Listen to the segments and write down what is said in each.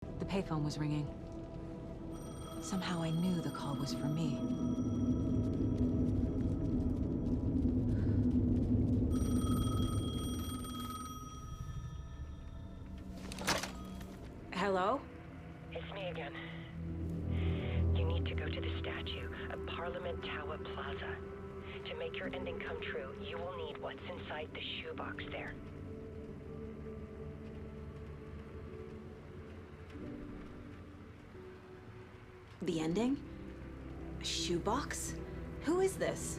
The payphone was ringing. Somehow I knew the call was for me. Hello? It's me again. You need to go to the statue at Parliament Tower Plaza. To make your ending come true, you will need what's inside the shoebox there. The ending? A shoebox? Who is this?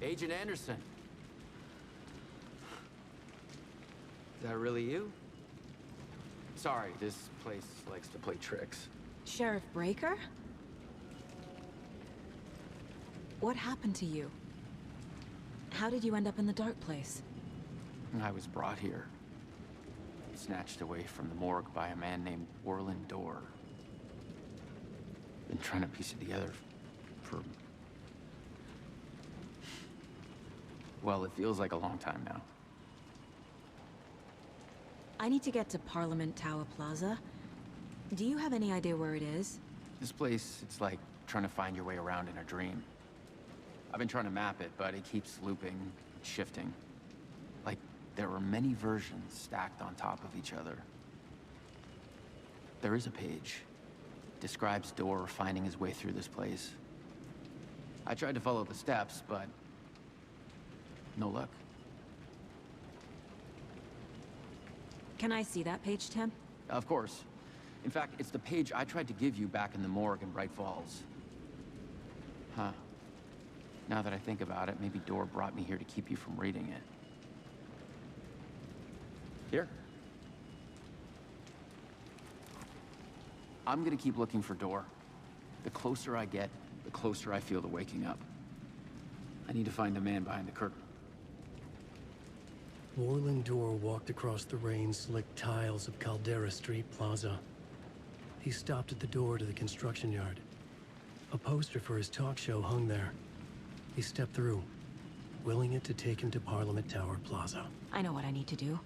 Agent Anderson. Is that really you? Sorry, this place likes to play tricks. Sheriff Breaker? What happened to you? How did you end up in the dark place? I was brought here. Snatched away from the morgue by a man named Orland Dorr. Been trying to piece it together for... well, it feels like a long time now. I need to get to Parliament Tower Plaza. Do you have any idea where it is? This place, it's like trying to find your way around in a dream. I've been trying to map it, but it keeps looping, shifting. Like there are many versions stacked on top of each other. There is a page. Describes Dorr finding his way through this place. I tried to follow the steps, but no luck. Can I see that page, Tim? Of course. In fact, it's the page I tried to give you back in the morgue in Bright Falls. Huh. Now that I think about it, maybe Dorr brought me here to keep you from reading it. Here. I'm gonna keep looking for Dorr. The closer I get, the closer I feel to waking up. I need to find the man behind the curtain. Orland Dorr walked across the rain-slicked tiles of Caldera Street Plaza. He stopped at the door to the construction yard. A poster for his talk show hung there. He stepped through, willing it to take him to Parliament Tower Plaza. I know what I need to do.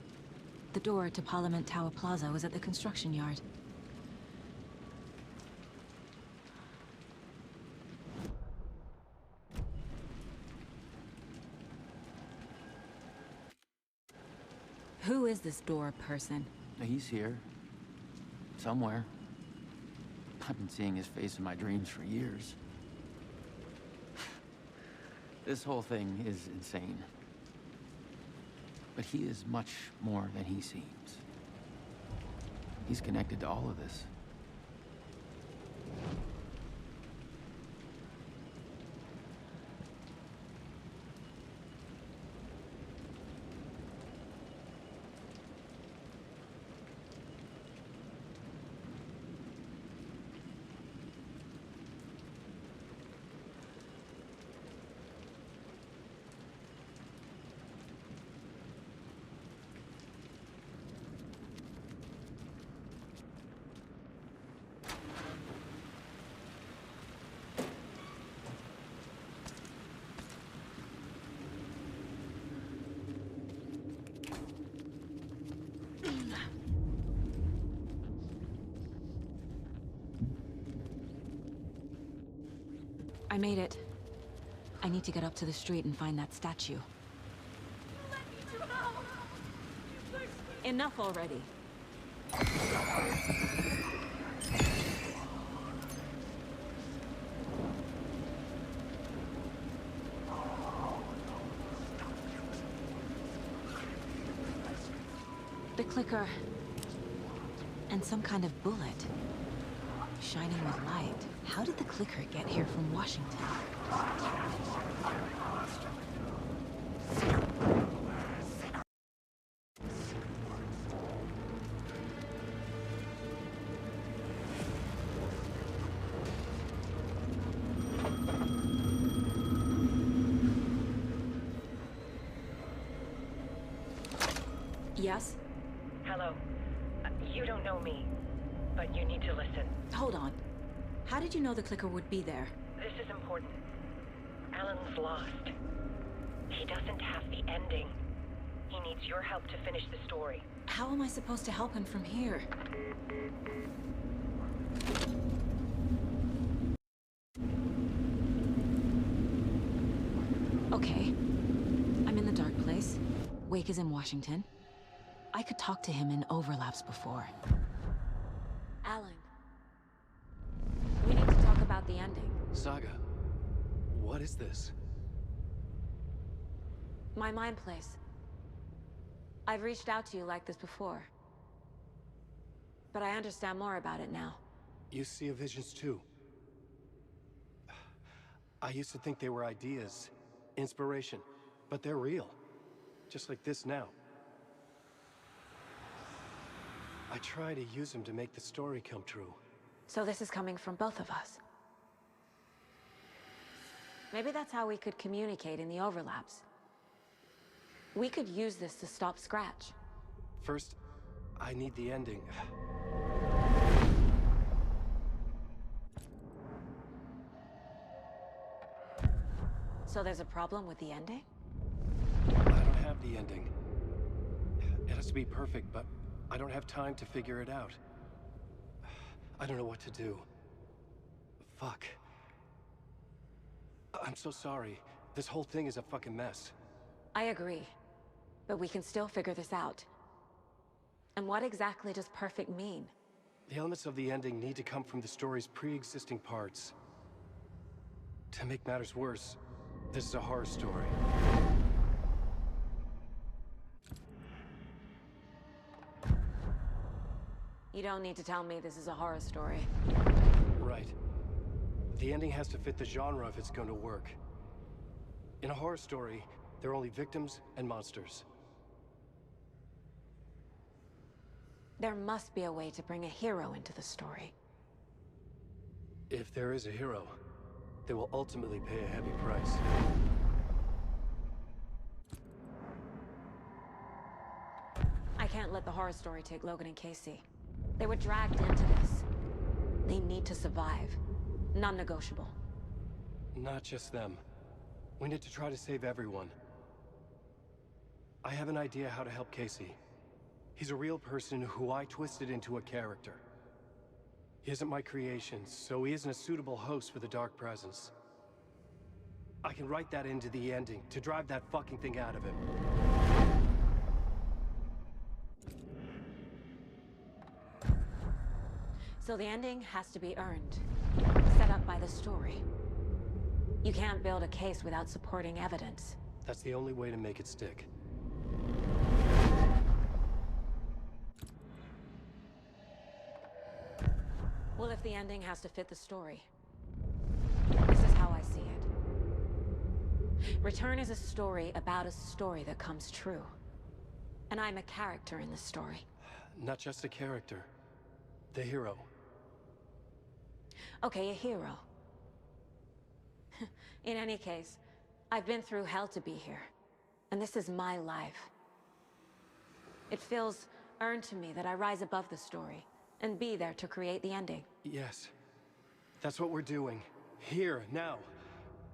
The door to Parliament Tower Plaza was at the construction yard. Who is this Dorr person? He's here. Somewhere. I've been seeing his face in my dreams for years. This whole thing is insane. But he is much more than he seems. He's connected to all of this. I made it. I need to get up to the street and find that statue. Enough already. The clicker. And some kind of bullet. Shining with light. How did the clicker get here from Washington? Yes? Hello. You don't know me, but you need to listen. Hold on. How did you know the clicker would be there? This is important. Alan's lost. He doesn't have the ending. He needs your help to finish the story. How am I supposed to help him from here? Okay. I'm in the dark place. Wake is in Washington. I could talk to him in overlaps before. Alan. We need to talk about the ending. Saga, what is this? My mind place. I've reached out to you like this before. But I understand more about it now. You see visions too. I used to think they were ideas, inspiration, but they're real. Just like this now. I try to use them to make the story come true. So this is coming from both of us. Maybe that's how we could communicate in the overlaps. We could use this to stop Scratch. First, I need the ending. So there's a problem with the ending? I don't have the ending. It has to be perfect, but I don't have time to figure it out. I don't know what to do. Fuck. I'm so sorry. This whole thing is a fucking mess. I agree. But we can still figure this out. And what exactly does perfect mean? The elements of the ending need to come from the story's pre-existing parts. To make matters worse, this is a horror story. You don't need to tell me this is a horror story. Right. The ending has to fit the genre if it's going to work. In a horror story, there are only victims and monsters. There must be a way to bring a hero into the story. If there is a hero, they will ultimately pay a heavy price. I can't let the horror story take Logan and Casey. They were dragged into this. They need to survive. Non-negotiable. Not just them. We need to try to save everyone. I have an idea how to help Casey. He's a real person who I twisted into a character. He isn't my creation, so he isn't a suitable host for the Dark Presence. I can write that into the ending to drive that fucking thing out of him. So the ending has to be earned. Set up by the story. You can't build a case without supporting evidence. That's the only way to make it stick. Well, if the ending has to fit the story. This is how I see it. Return is a story about a story that comes true. And I'm a character in the story. Not just a character. The hero. Okay, a hero. In any case, I've been through hell to be here. And this is my life. It feels earned to me that I rise above the story and be there to create the ending. Yes. That's what we're doing. Here, now.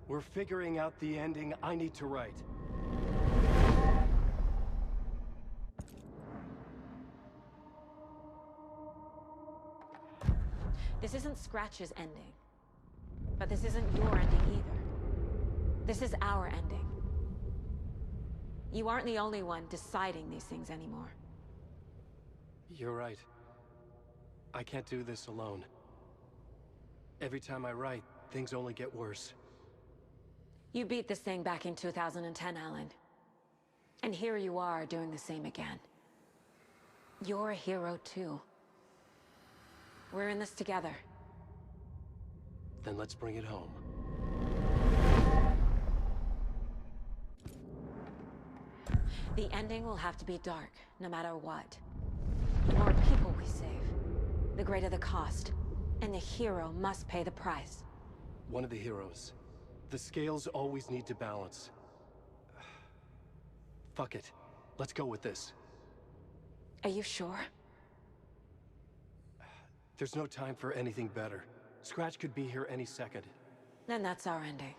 We're figuring out the ending I need to write. This isn't Scratch's ending. But this isn't your ending either. This is our ending. You aren't the only one deciding these things anymore. You're right. I can't do this alone. Every time I write, things only get worse. You beat this thing back in 2010, Alan. And here you are doing the same again. You're a hero too. We're in this together. Then let's bring it home. The ending will have to be dark, no matter what. The more people we save, the greater the cost. And the hero must pay the price. One of the heroes. The scales always need to balance. Fuck it. Let's go with this. Are you sure? There's no time for anything better. Scratch could be here any second. Then that's our ending.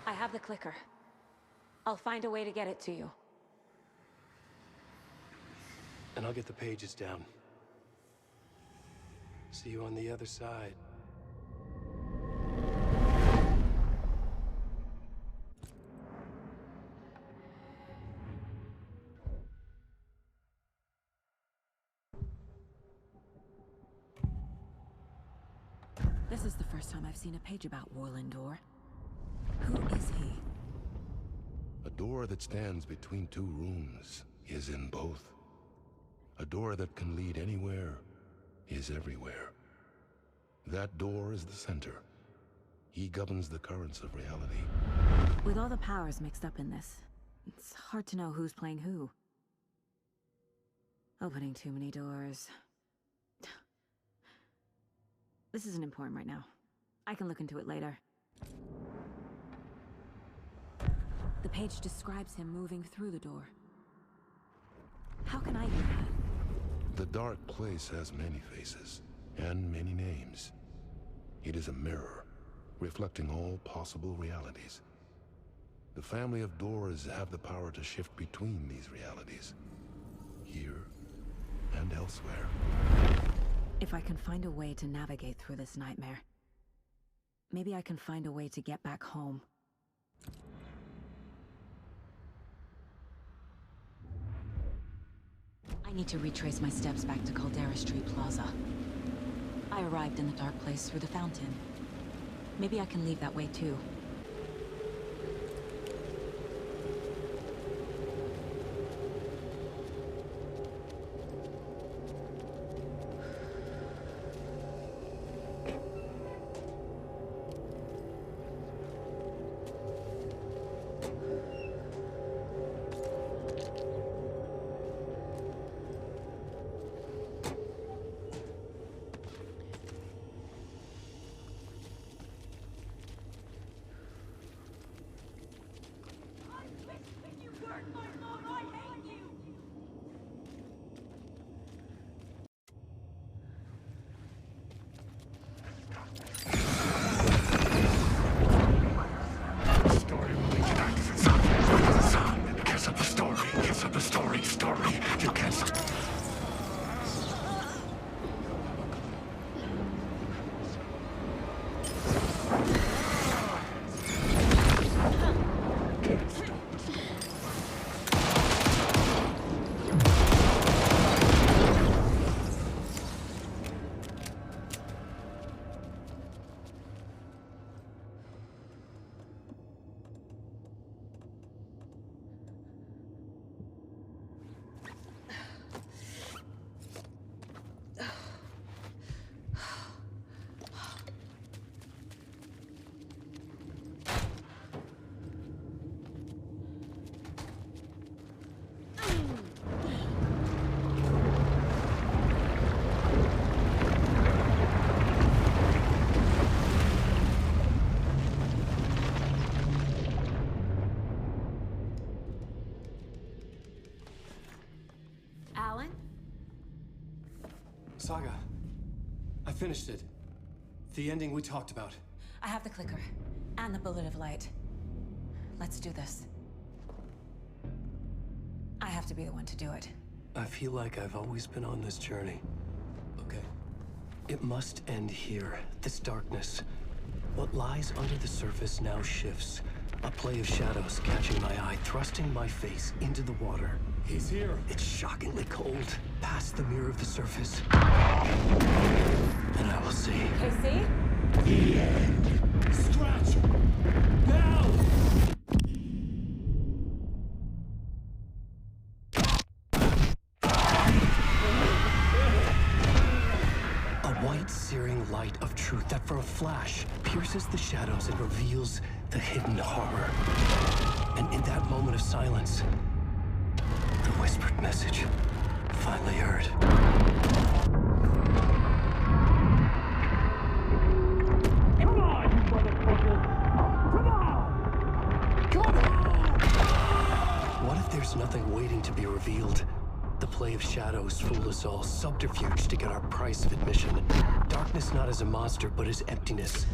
I have the clicker. I'll find a way to get it to you. And I'll get the pages down. See you on the other side. This is the first time I've seen a page about Warlindor. Who is he? A door that stands between two rooms is in both. A door that can lead anywhere is everywhere. That door is the center. He governs the currents of reality. With all the powers mixed up in this, it's hard to know who's playing who. Opening too many doors. This isn't important right now. I can look into it later. The page describes him moving through the door. How can I do that? The dark place has many faces and many names. It is a mirror, reflecting all possible realities. The family of doors have the power to shift between these realities, here and elsewhere. If I can find a way to navigate through this nightmare, maybe I can find a way to get back home. I need to retrace my steps back to Caldera Street Plaza. I arrived in the dark place through the fountain. Maybe I can leave that way too. Alan? Saga, I finished it. The ending we talked about. I have the clicker and the bullet of light. Let's do this. I have to be the one to do it. I feel like I've always been on this journey. Okay. It must end here. This darkness. What lies under the surface now shifts. A play of shadows catching my eye, thrusting my face into the water. He's here. It's shockingly cold. Past the mirror of the surface. And I will see. KC? The end. Scratch! Now! that searing light of truth that for a flash pierces the shadows and reveals the hidden horror. And in that moment of silence, the whispered message finally heard. Come on, you motherfucker! Come on! Come on! What if there's nothing waiting to be revealed? The play of shadows fooled us all, subterfuge to get our price of admission. Darkness not as a monster, but as emptiness.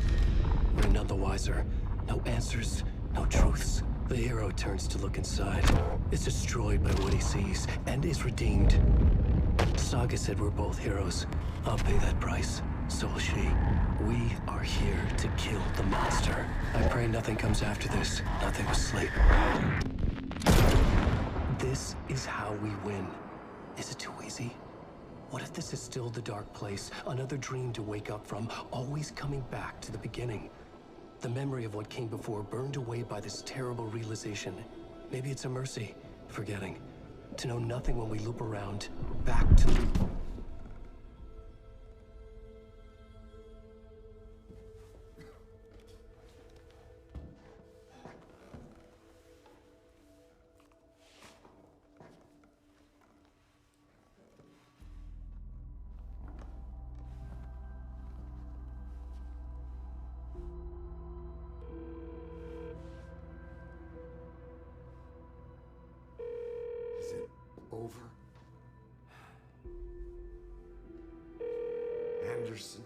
We're none the wiser. No answers, no truths. The hero turns to look inside, is destroyed by what he sees, and is redeemed. Saga said we're both heroes. I'll pay that price. So will she. We are here to kill the monster. I pray nothing comes after this. Nothing will sleep. This is how we win. Is it too easy? What if this is still the dark place? Another dream to wake up from, always coming back to the beginning. The memory of what came before burned away by this terrible realization. Maybe it's a mercy, forgetting. To know nothing when we loop around, back to the... Is it over? Anderson?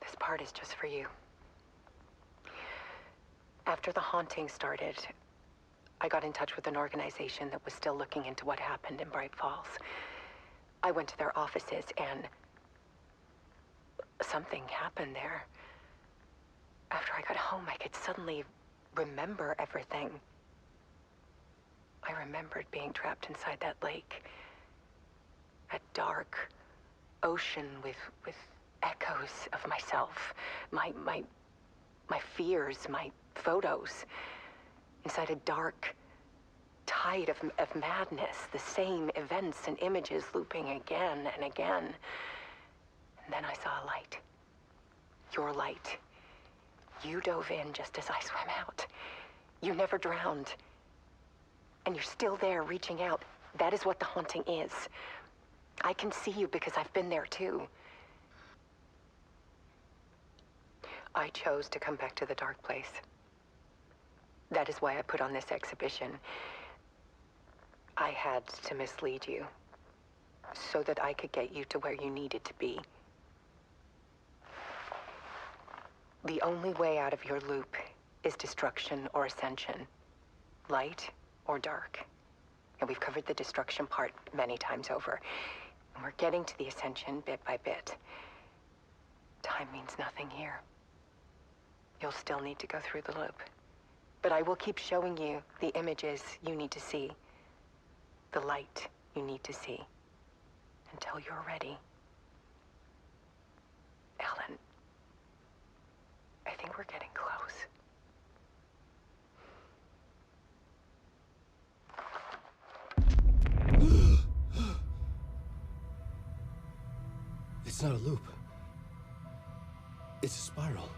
This part is just for you. After the haunting started, I got in touch with an organization that was still looking into what happened in Bright Falls. I went to their offices and something happened there. After I got home, I could suddenly remember everything. I remembered being trapped inside that lake. A dark ocean with echoes of myself. My fears, my photos. Inside a dark tide of madness. The same events and images looping again and again. And then I saw a light. Your light. You dove in just as I swam out. You never drowned. And you're still there reaching out. That is what the haunting is. I can see you because I've been there too. I chose to come back to the dark place. That is why I put on this exhibition. I had to mislead you so that I could get you to where you needed to be. The only way out of your loop is destruction or ascension, light or dark. And we've covered the destruction part many times over. And we're getting to the ascension bit by bit. Time means nothing here. You'll still need to go through the loop. But I will keep showing you the images you need to see, the light you need to see, until you're ready. Ellen, I think we're getting close. It's not a loop. It's a spiral.